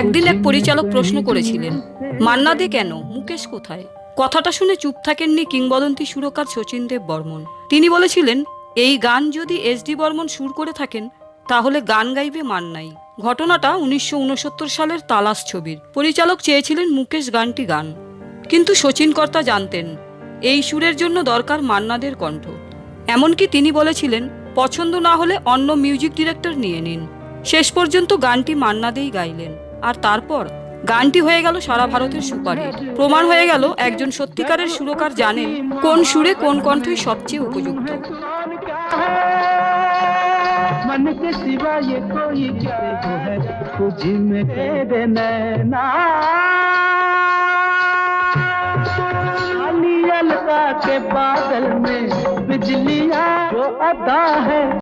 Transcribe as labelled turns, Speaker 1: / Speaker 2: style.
Speaker 1: একদিন এক পরিচালক প্রশ্ন করেছিলেন, মান্না দে কেন, মুকেশ কোথায়? কথাটা শুনে চুপ থাকেননি কিংবদন্তি সুরকার শচীন দেব বর্মন। তিনি বলেছিলেন, এই গান যদি এস.ডি. বর্মন সুর করে থাকেন তাহলে গান গাইবে মান্নাই। ঘটনাটা 1969 সালের তালাশ ছবির। পরিচালক চেয়েছিলেন মুকেশ গানটি গান, কিন্তু শচীন কর্তা জানতেন এই সুরের জন্য দরকার মান্নাদের কণ্ঠ। এমনকি তিনি বলেছিলেন, পছন্দ না হলে অন্য মিউজিক ডিরেক্টর নিয়ে নিন। শেষ পর্যন্ত গানটি মান্না দেই গাইলেন, আর তারপর গানটি হয়ে গেল সারা ভারতের সুপারহিট। প্রমাণ হয়ে গেল একজন সত্যিকারের সুরকার জানেন কোন সুরে কোন কণ্ঠই সবচেয়ে উপযুক্ত। मन के सिवा ये कोई किसे को है तुझ में तेरे नैना अलका के बादल में बिजलियां जो अदा है।